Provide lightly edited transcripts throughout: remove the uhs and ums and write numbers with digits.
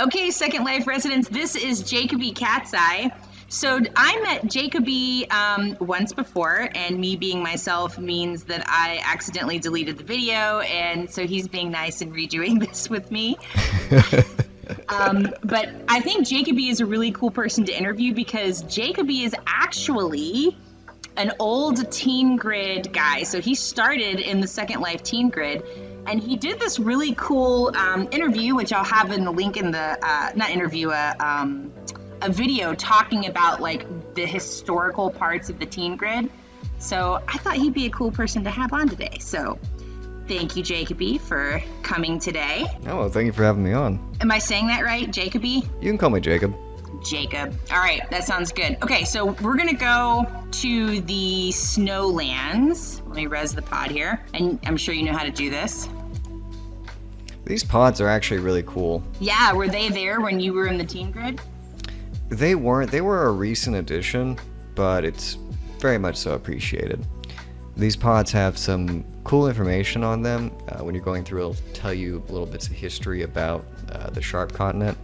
Okay, Second Life residents, this is Jacoby Catseye. So I met Jacoby once before, and me being myself means that I accidentally deleted the video, and so he's being nice and redoing this with me. But I think Jacoby is a really cool person to interview because Jacoby is actually an old Teen Grid guy. So he started in the Second Life Teen Grid, and he did this really cool interview, which I'll have in the link in the, not interview, a video talking about like the historical parts of the Teen Grid. So I thought he'd be a cool person to have on today. So thank you, Jacoby, for coming today. Oh, well, thank you for having me on. Am I saying that right, Jacoby? You can call me Jacob. Jacob. All right, that sounds good. Okay, so we're gonna go to the Snowlands. Let me res the pod here, and I'm sure you know how to do this. These pods are actually really cool. Yeah, were they there when you were in the Teen Grid? They weren't. They were a recent addition, but it's very much so appreciated. These pods have some cool information on them. When you're going through, it'll tell you little bits of history about the Sharp Continent.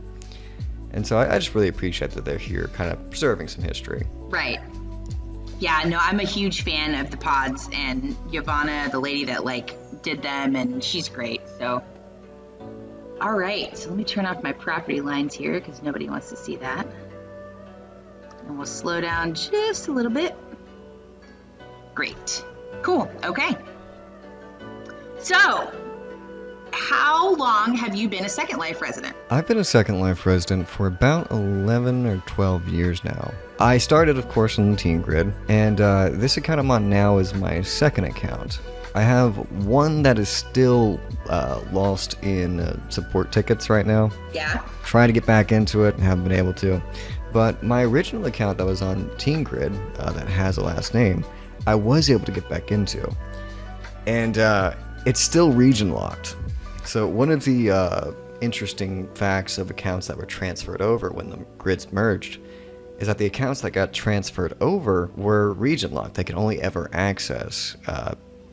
And so I just really appreciate that they're here, kind of preserving some history. Right. Yeah, no, I'm a huge fan of the pods, and Yavanna, the lady that did them, and she's great. So, all right. So let me turn off my property lines here because nobody wants to see that. And we'll slow down just a little bit. Great. Cool. Okay. So, how long have you been a Second Life resident? I've been a Second Life resident for about 11 or 12 years now. I started, of course, on the Teen Grid, and this account I'm on now is my second account. I have one that is still lost in support tickets right now. Yeah. Trying to get back into it, haven't been able to. But my original account that was on Teen Grid, that has a last name, I was able to get back into. And it's still region locked. So one of the interesting facts of accounts that were transferred over when the grids merged is that the accounts that got transferred over were region locked. They could only ever access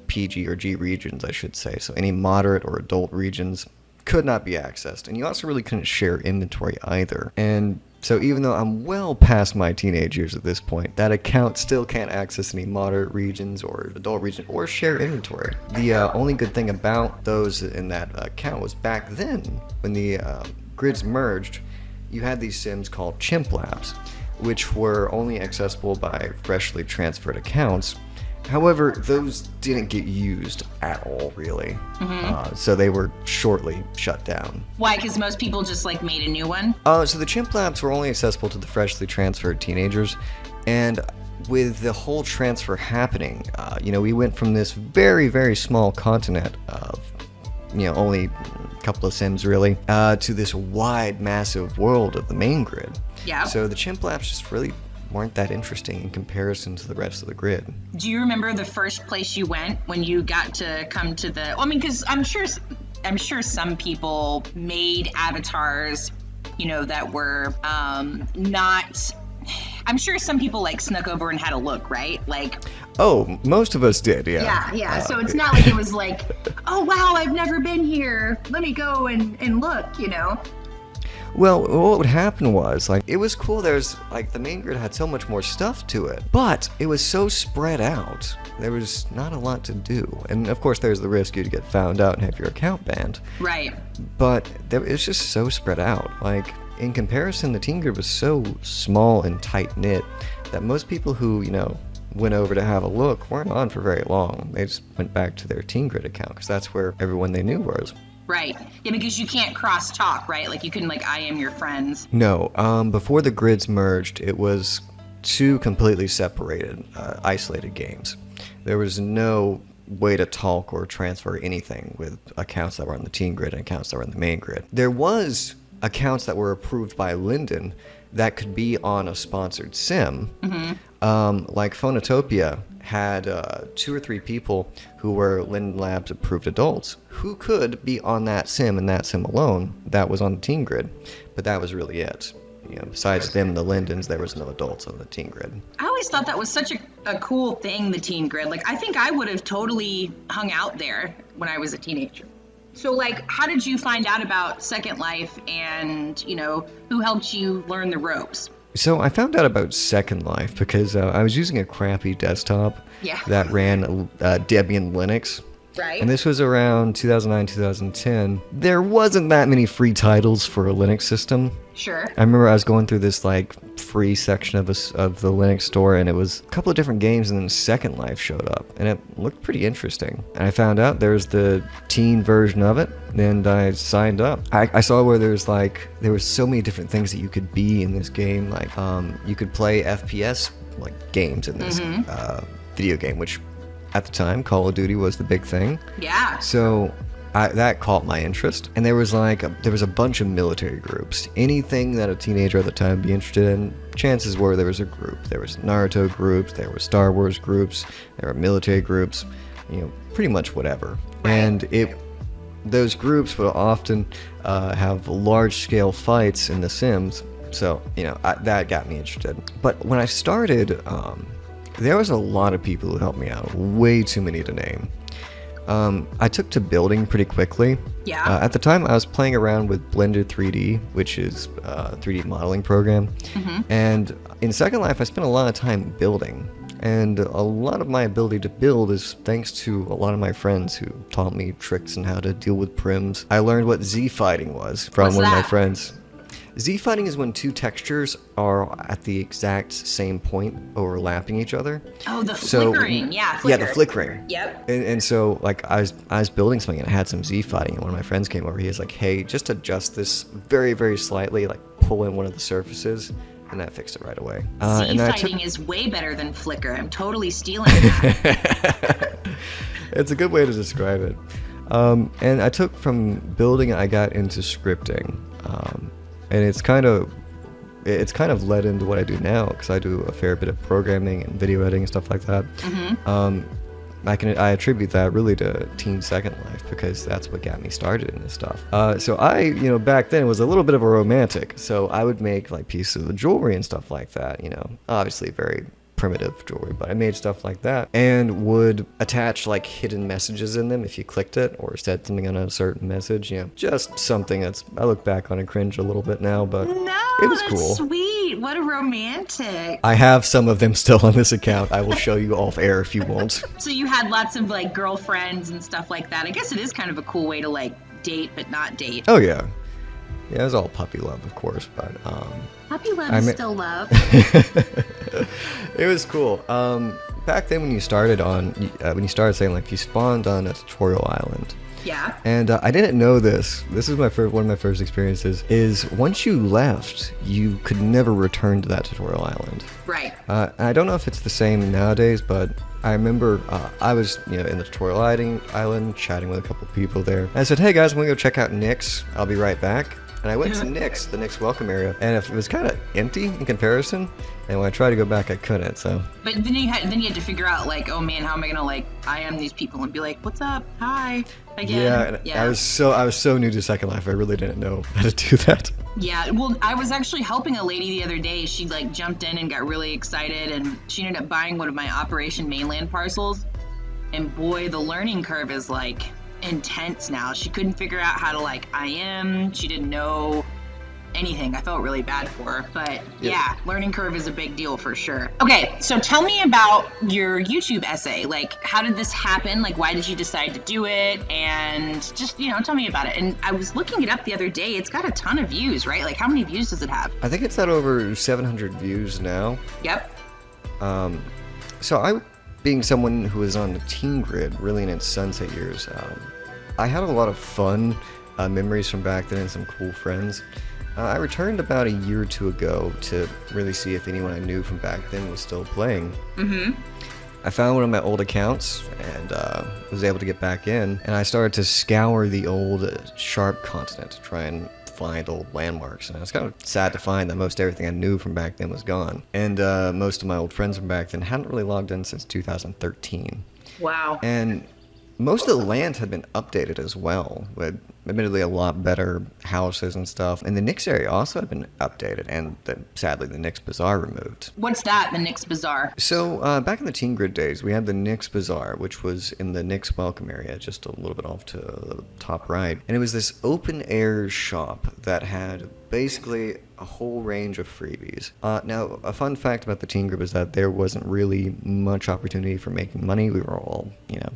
PG or G regions, I should say. So any moderate or adult regions could not be accessed. And you also really couldn't share inventory either. And so even though I'm well past my teenage years at this point, that account still can't access any moderate regions or adult regions or share inventory. The only good thing about those in that account was back then, when the grids merged, you had these sims called chimp labs, which were only accessible by freshly transferred accounts. However, those didn't get used at all, really. Mm-hmm. So they were shortly shut down. Why? Because most people just made a new one? So the chimp labs were only accessible to the freshly transferred teenagers. And with the whole transfer happening, we went from this very, very small continent of, only a couple of sims really, to this wide, massive world of the main grid. Yeah. So the chimp labs just really weren't that interesting in comparison to the rest of the grid. Do you remember the first place you went when you got to come to the... because I'm sure some people made avatars, that were not... I'm sure some people snuck over and had a look, right? Oh, most of us did, yeah. Yeah. So it's not like it was oh wow, I've never been here. Let me go and look, Well, what would happen was, it was cool. There's, the main grid had so much more stuff to it, but it was so spread out. There was not a lot to do. And, of course, there's the risk you'd get found out and have your account banned. Right. But it was just so spread out. In comparison, the Teen Grid was so small and tight-knit that most people who, went over to have a look weren't on for very long. They just went back to their Teen Grid account, because that's where everyone they knew was. Right. Yeah, because you can't cross-talk, right? You couldn't, I am your friends. No. Before the grids merged, it was two completely separated, isolated games. There was no way to talk or transfer anything with accounts that were on the Teen Grid and accounts that were on the main grid. There was accounts that were approved by Linden that could be on a sponsored sim. Mm-hmm. Phonotopia had 2 or 3 people who were Linden Labs approved adults who could be on that sim and that sim alone. That was on the Teen Grid, but that was really it. Besides them, the Lindens, there was no adults on the Teen Grid. I always thought that was such a cool thing, the Teen Grid. I think I would have totally hung out there when I was a teenager. So, like, how did you find out about Second Life and, who helped you learn the ropes? So I found out about Second Life because I was using a crappy desktop that ran Debian Linux. Right. And this was around 2009, 2010. There wasn't that many free titles for a Linux system. Sure. I remember I was going through this free section of the Linux store, and it was a couple of different games, and then Second Life showed up, and it looked pretty interesting. And I found out there's the teen version of it, and I signed up. I saw where there was so many different things that you could be in this game. Like you could play FPS games in this video game, which at the time Call of Duty was the big thing. Yeah. So that caught my interest, and there was a bunch of military groups. Anything that a teenager at the time would be interested in, chances were there was a group. There was Naruto groups, there were Star Wars groups, there were military groups, pretty much whatever. Right. And those groups would often have large-scale fights in The Sims. So that got me interested. But when I started, there was a lot of people who helped me out. Way too many to name. I took to building pretty quickly. Yeah. At the time, I was playing around with Blender 3D, which is a 3D modeling program. And in Second Life, I spent a lot of time building. And a lot of my ability to build is thanks to a lot of my friends who taught me tricks and how to deal with prims. I learned what Z-fighting was from one of my friends. Z-fighting is when two textures are at the exact same point overlapping each other. Oh, the flickering. Yeah, the flickering. Yep. And so, I was building something and I had some Z-fighting, and one of my friends came over. He was like, hey, just adjust this very, very slightly, pull in one of the surfaces, and that fixed it right away. Z-fighting is way better than flicker. I'm totally stealing that. It's a good way to describe it. And I took from building, I got into scripting. And it's kind of led into what I do now, because I do a fair bit of programming and video editing and stuff like that. I attribute that really to Teen Second Life, because that's what got me started in this stuff. So I, back then was a little bit of a romantic, so I would make pieces of jewelry and stuff like that. Obviously very primitive jewelry, but I made stuff like that and would attach hidden messages in them if you clicked it or said something on a certain message. Just something I look back on and cringe a little bit now, but it was cool. Sweet. What a romantic. I have some of them still on this account. I will show you off air if you want. So you had lots of girlfriends and stuff like that. I guess it is kind of a cool way to date but not date. Oh yeah. Yeah, it was all puppy love, of course, but puppy love is still love. It was cool. Back then, when you started saying you spawned on a tutorial island. Yeah. And I didn't know this. This is one of my first experiences. Is once you left, you could never return to that tutorial island. Right. I don't know if it's the same nowadays, but I remember I was in the tutorial island chatting with a couple people there. And I said, "Hey guys, I'm gonna go check out Nick's. I'll be right back." And I went to Nick's, the Nick's welcome area, and it was kind of empty in comparison. And when I tried to go back, I couldn't. So. But then you had to figure out oh man, how am I gonna IM these people and be like, "What's up? Hi." Again. Yeah. I was so new to Second Life. I really didn't know how to do that. Yeah. Well, I was actually helping a lady the other day. She jumped in and got really excited, and she ended up buying one of my Operation Mainland parcels. And boy, the learning curve is intense now. She couldn't figure out how to IM. She didn't know anything. I felt really bad for her, but yeah, learning curve is a big deal for sure. Okay, so tell me about your YouTube essay. How did this happen? Why did you decide to do it? And just tell me about it. And I was looking it up the other day. It's got a ton of views, right? How many views does it have? I think it's at over 700 views now. Yep. So I, being someone who was on the teen grid, really in its sunset years, I had a lot of fun memories from back then and some cool friends. I returned about a year or two ago to really see if anyone I knew from back then was still playing. I found one of my old accounts and was able to get back in, and I started to scour the old Sharp continent to try and find old landmarks. And I was kind of sad to find that most everything I knew from back then was gone. And most of my old friends from back then hadn't really logged in since 2013. Wow. And most of the land had been updated as well. admittedly a lot better houses and stuff. And the Knicks area also had been updated, and sadly the Knicks Bazaar removed. What's that, the Knicks Bazaar? So back in the Teen Grid days, we had the Knicks Bazaar, which was in the Knicks welcome area, just a little bit off to the top right. And it was this open air shop that had basically a whole range of freebies. Now, a fun fact about the Teen Group is that there wasn't really much opportunity for making money. We were all,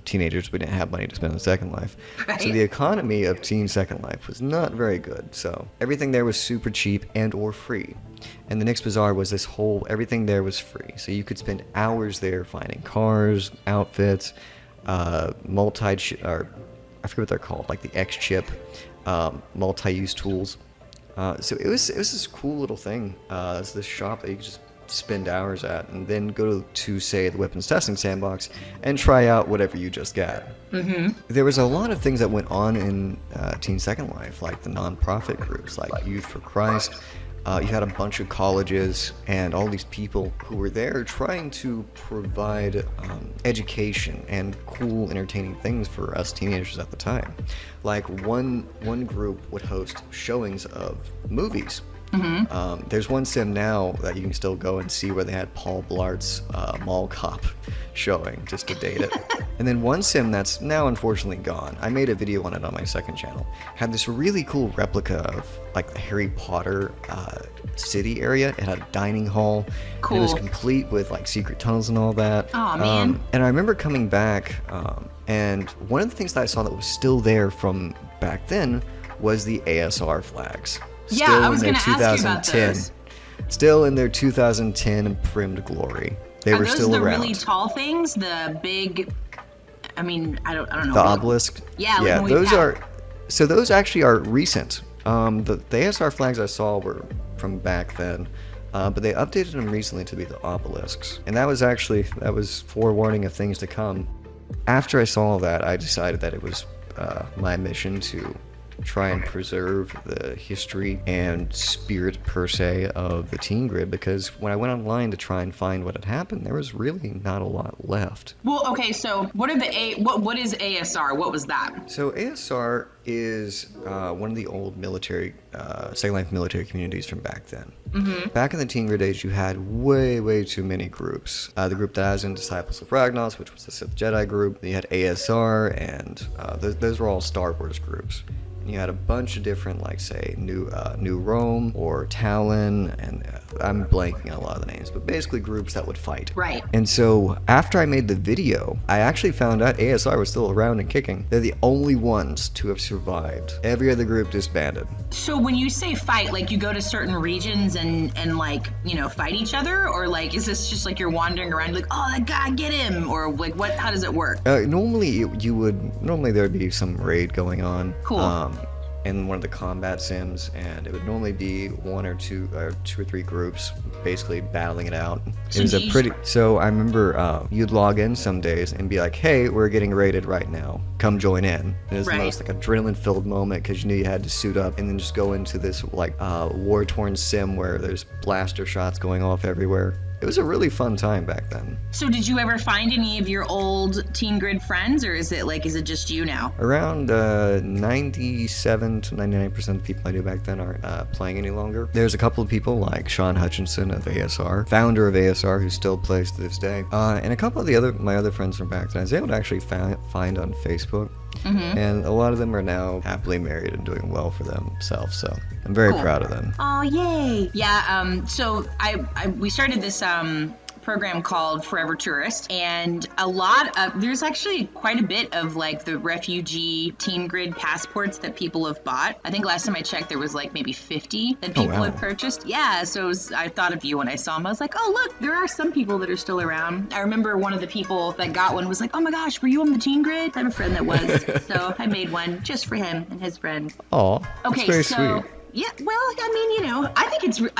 teenagers. We didn't have money to spend on Second Life. Right. So the economy of Teen Second Life was not very good. So everything there was super cheap and or free. And the Knicks Bazaar was everything there was free. So you could spend hours there finding cars, outfits, I forget what they're called, like the X-Chip, multi-use tools. So it was this cool little thing. It's this shop that you could just spend hours at and then go to say, the weapons testing sandbox and try out whatever you just got. Mm-hmm. There was a lot of things that went on in Teen Second Life, like the nonprofit groups, like Youth for Christ. You had a bunch of colleges and all these people who were there trying to provide education and cool, entertaining things for us teenagers at the time. Like one group would host showings of movies. Mm-hmm. There's one sim now that you can still go and see where they had Paul Blart's Mall Cop showing, just to date it. And then one sim that's now unfortunately gone, I made a video on it on my second channel, had this really cool replica of like the Harry Potter city area. It had a dining hall. Cool. And it was complete with like secret tunnels and all that. Oh man. And I remember coming back, and one of the things that I saw that was still there from back then was the ASR flags. Yeah, Still I was in their going to ask you about 2010, those. Still in their 2010 primmed glory. They were still Are those around. the really tall things? The big, I don't know. The obelisk? Yeah, like yeah, when we those passed. are, so those actually are recent. The ASR flags I saw were from back then, but they updated them recently to be the obelisks. And that was forewarning of things to come. After I saw that, I decided that it was my mission to try and preserve the history and spirit per se of the Teen Grid, because when I went online to try and find what had happened, there was really not a lot left. Well, okay, so what is ASR? What was that? So ASR is one of the old military, Second Life military communities from back then. Mm-hmm. Back in the Teen Grid age, you had way too many groups. The group that I was in, Disciples of Ragnos, which was the Sith Jedi group. You had ASR, and those were all Star Wars groups. You had a bunch of different, like, say, New Rome or Talon, and I'm blanking on a lot of the names, but basically groups that would fight. Right. And so after I made the video, I actually found out ASR was still around and kicking. They're the only ones to have survived. Every other group disbanded. So when you say fight, like you go to certain regions and like, fight each other? Or like, is this just like you're wandering around like, oh, that guy, get him? Or like, how does it work? Normally there would be some raid going on. Cool. In one of the combat sims, and it would normally be one or two or three groups basically battling it out. So I remember you'd log in some days and be like, hey, we're getting raided right now, come join in. And it was the most like adrenaline filled moment, because you knew you had to suit up and then just go into this like war torn sim where there's blaster shots going off everywhere. It was a really fun time back then. So did you ever find any of your old Teen Grid friends, or is it just you now? Around 97 to 99% of the people I knew back then aren't playing any longer. There's a couple of people like Sean Hutchinson of ASR, founder of ASR, who still plays to this day. And a couple of my other friends from back then I was able to actually find on Facebook. Mm-hmm. And a lot of them are now happily married and doing well for themselves, so I'm very proud of them. Oh, yay! Yeah, so we started this program called Forever Tourist, and there's actually quite a bit of like the refugee Teen Grid passports that people have bought. I think last time I checked there was like maybe 50 that people had purchased. Yeah, so I thought of you when I saw them. I was like, oh look, there are some people that are still around. I remember one of the people that got one was like, oh my gosh, were you on the Teen Grid? I have a friend that was, so I made one just for him and his friend. Aw, okay, that's very sweet. Yeah, well, I mean, I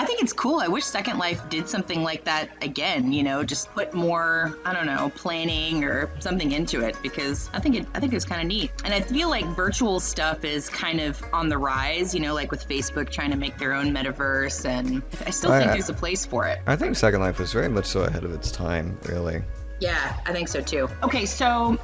think it's cool. I wish Second Life did something like that again. Just put more, I don't know, planning or something into it, because I think it's kind of neat. And I feel like virtual stuff is kind of on the rise. Like with Facebook trying to make their own metaverse, and I still think there's a place for it. I think Second Life was very much so ahead of its time, really. Yeah, I think so too. Okay, so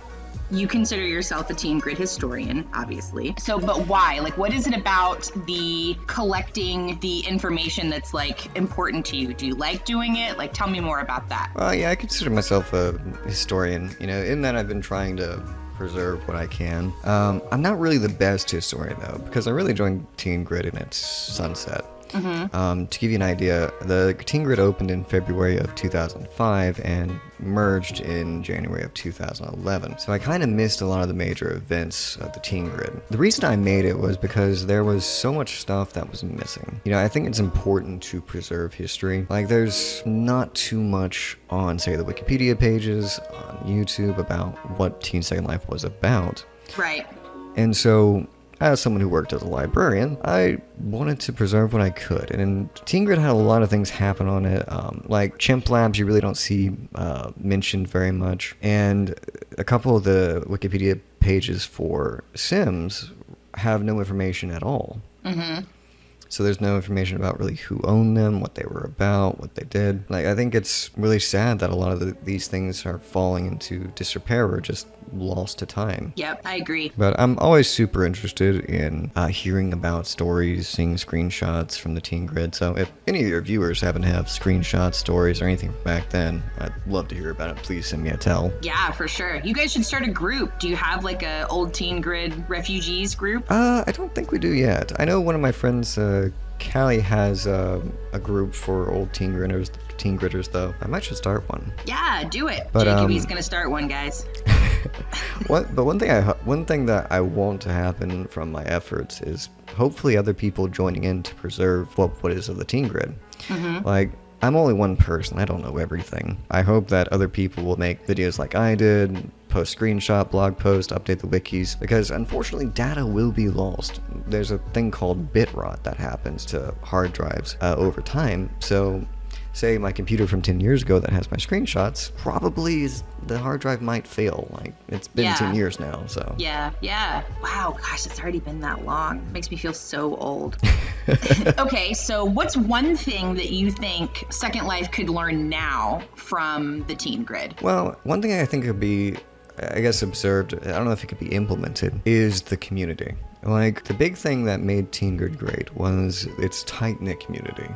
you consider yourself a Teen Grid historian, obviously. So, but why? Like, what is it about the collecting the information that's, like, important to you? Do you like doing it? Like, tell me more about that. Well, yeah, I consider myself a historian, you know, in that I've been trying to preserve what I can. I'm not really the best historian, though, because I really joined Teen Grid in its sunset. To give you an idea, the Teen Grid opened in February of 2005 and merged in January of 2011. So I kind of missed a lot of the major events of the Teen Grid. The reason I made it was because there was so much stuff that was missing. You know, I think it's important to preserve history. Like, there's not too much on, say, the Wikipedia pages, on YouTube, about what Teen Second Life was about. Right. And so, as someone who worked as a librarian, I wanted to preserve what I could. And Teen Grid had a lot of things happen on it, like Chimp Labs you really don't see mentioned very much. And a couple of the Wikipedia pages for Sims have no information at all. So there's no information about really who owned them, what they were about, what they did. Like, I think it's really sad that a lot of these things are falling into disrepair or just lost to time. Yep, I agree. But I'm always super interested in hearing about stories, seeing screenshots from the Teen Grid. So if any of your viewers happen to have screenshots, stories, or anything from back then, I'd love to hear about it. Please send me a tell. Yeah, for sure. You guys should start a group. Do you have like a old Teen Grid refugees group? I don't think we do yet. I know one of my friends, Callie, has a group for old Teen Gridders, though. I might should start one. Yeah, do it. But, Jacoby's gonna start one, guys. One thing that I want to happen from my efforts is hopefully other people joining in to preserve what is of the Teen Grid. Like, I'm only one person. I don't know everything. I hope that other people will make videos like I did, post screenshot, blog post, update the wikis, because unfortunately data will be lost. There's a thing called bit rot that happens to hard drives over time. So say my computer from 10 years ago that has my screenshots, probably the hard drive might fail. Like, it's been 10 years now, so. Yeah. Wow, gosh, it's already been that long. It makes me feel so old. Okay, so what's one thing that you think Second Life could learn now from the Teen Grid? Well, one thing I think could be, I guess, observed, I don't know if it could be implemented, is the community. Like, the big thing that made Teen Grid great was its tight-knit community.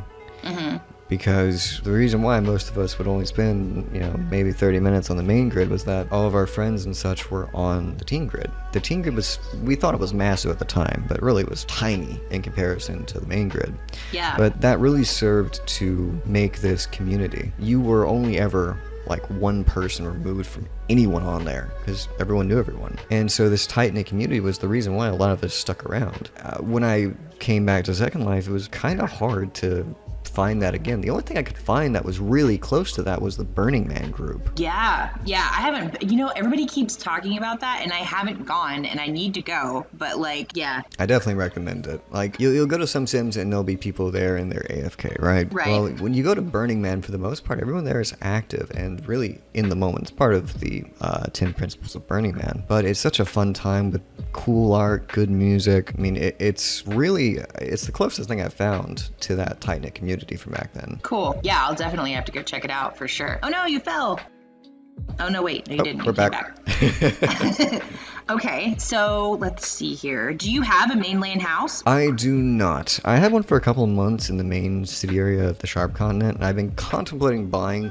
Because the reason why most of us would only spend, maybe 30 minutes on the main grid was that all of our friends and such were on the Teen Grid. The Teen Grid we thought it was massive at the time, but really it was tiny in comparison to the main grid. Yeah. But that really served to make this community. You were only ever like one person removed from anyone on there because everyone knew everyone. And so this tight-knit community was the reason why a lot of us stuck around. When I came back to Second Life, it was kind of hard to find that again. The only thing I could find that was really close to that was the Burning Man group. Yeah, I haven't, everybody keeps talking about that and I haven't gone and I need to go, but yeah. I definitely recommend it. Like, you'll go to some Sims and there'll be people there and they're AFK, right? Right. Well, when you go to Burning Man, for the most part, everyone there is active and really in the moment. It's part of the 10 principles of Burning Man. But it's such a fun time with cool art, good music. I mean, it's the closest thing I've found to that tight-knit community from back then. Cool. Yeah, I'll definitely have to go check it out for sure. Oh no, you fell. Oh no, wait, no, you didn't. We're back. Okay, so let's see here. Do you have a mainland house? I do not. I had one for a couple of months in the main city area of the Sharp Continent, and I've been contemplating buying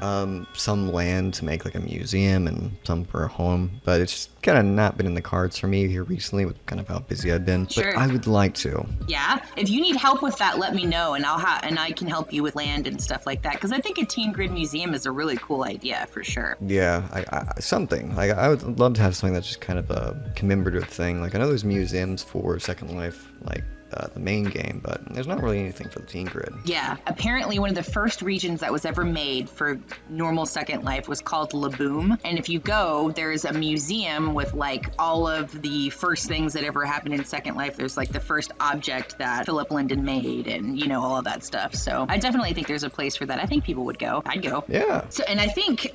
some land to make like a museum and some for a home, but it's kind of not been in the cards for me here recently with kind of how busy I've been. Sure. But I would like to. Yeah? If you need help with that, let me know, and I can help you with land and stuff like that, because I think a Teen Grid museum is a really cool idea for sure. Yeah, something. Like, I would love to have something that's just kind of a commemorative thing. Like, I know there's museums for Second Life, like the main game, but there's not really anything for the Teen Grid. Yeah, apparently one of the first regions that was ever made for normal Second Life was called Laboom, and if you go, there's a museum with like all of the first things that ever happened in Second Life. There's like the first object that Philip Linden made and all of that stuff. So I definitely think there's a place for that. I think people would go. I'd go. Yeah. So, and I think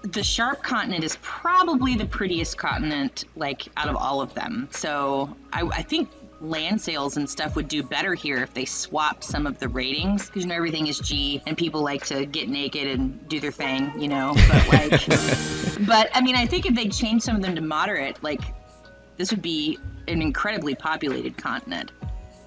the Sharp Continent is probably the prettiest continent, like, out of all of them. So I think land sales and stuff would do better here if they swapped some of the ratings, because everything is G and people like to get naked and do their thing, but I mean, I think if they change some of them to moderate, this would be an incredibly populated continent.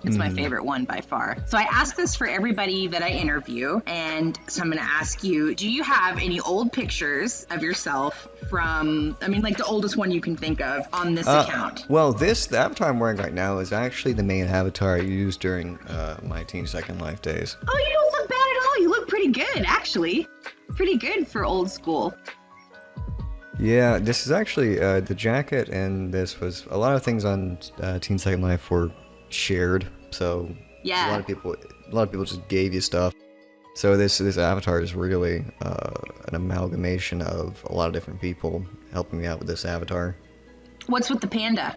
It's my favorite one by far. So I ask this for everybody that I interview, and so I'm going to ask you, do you have any old pictures of yourself from, the oldest one you can think of on this account? Well, the avatar I'm wearing right now is actually the main avatar I used during my teen Second Life days. Oh, you don't look bad at all. You look pretty good, actually. Pretty good for old school. Yeah, this is actually, the jacket and this was, a lot of things on Teen Second Life were shared, so yeah, a lot of people just gave you stuff. So this avatar is really an amalgamation of a lot of different people helping me out with this avatar. What's with the panda?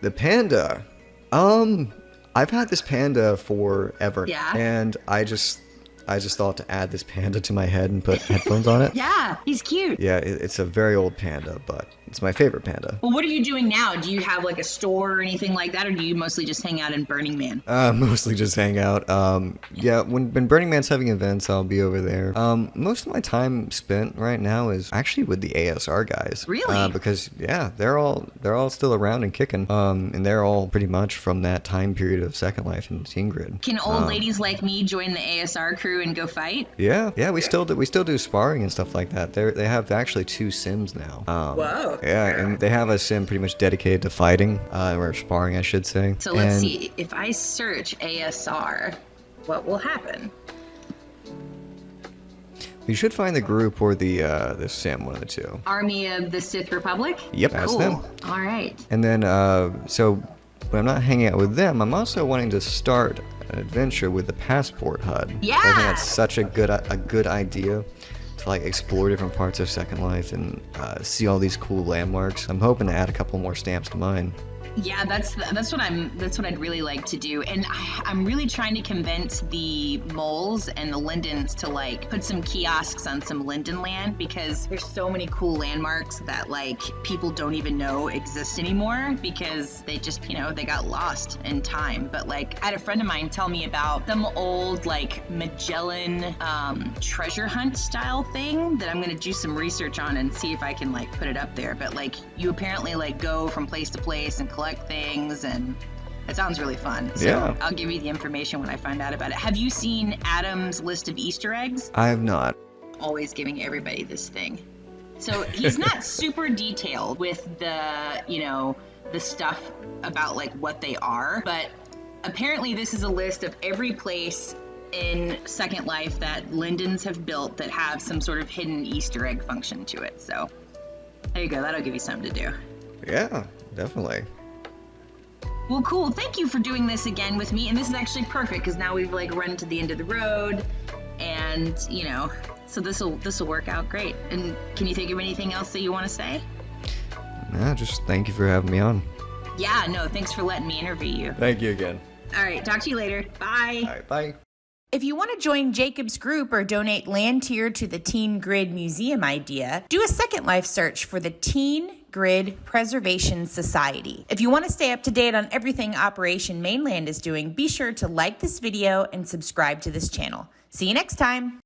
The panda, I've had this panda forever. Yeah. And I just thought to add this panda to my head and put headphones on it. Yeah, he's cute. Yeah, it's a very old panda, but it's my favorite panda. Well, what are you doing now? Do you have a store or anything like that, or do you mostly just hang out in Burning Man? Mostly just hang out. Yeah, when Burning Man's having events, I'll be over there. Most of my time spent right now is actually with the ASR guys. Really? Because yeah, they're all still around and kicking. And they're all pretty much from that time period of Second Life and Teen Grid. Can old ladies like me join the ASR crew and go fight? Yeah, we still do sparring and stuff like that. They have actually 2 sims now. Whoa. Yeah, and they have a sim pretty much dedicated to fighting, or sparring, I should say. So let's see, if I search ASR, what will happen? You should find the group or the sim, one of the two. Army of the Sith Republic? Yep, that's them. All right. And then, so when I'm not hanging out with them, I'm also wanting to start an adventure with the Passport HUD. Yeah! I think that's such a good idea to explore different parts of Second Life and see all these cool landmarks. I'm hoping to add a couple more stamps to mine. Yeah, that's what I'd really like to do, and I'm really trying to convince the moles and the Lindens to put some kiosks on some Linden land, because there's so many cool landmarks that people don't even know exist anymore because they just they got lost in time. But I had a friend of mine tell me about some old Magellan treasure hunt style thing that I'm gonna do some research on and see if I can put it up there. But you apparently go from place to place and collect things, and it sounds really fun. So yeah. I'll give you the information when I find out about it. Have you seen Adam's list of Easter eggs? I have not. Always giving everybody this thing. So he's not super detailed with the stuff about what they are, but apparently this is a list of every place in Second Life that Lindens have built that have some sort of hidden Easter egg function to it. So there you go. That'll give you something to do. Yeah, definitely. Well, cool. Thank you for doing this again with me. And this is actually perfect because now we've run to the end of the road, and so this will work out great. And can you think of anything else that you want to say? No, just thank you for having me on. Yeah, no, thanks for letting me interview you. Thank you again. All right, talk to you later. Bye. All right, bye. If you want to join Jacob's group or donate land tier to the Teen Grid Museum idea, do a Second Life search for the Teen Grid Preservation Society. If you want to stay up to date on everything Operation Mainland is doing, be sure to like this video and subscribe to this channel. See you next time.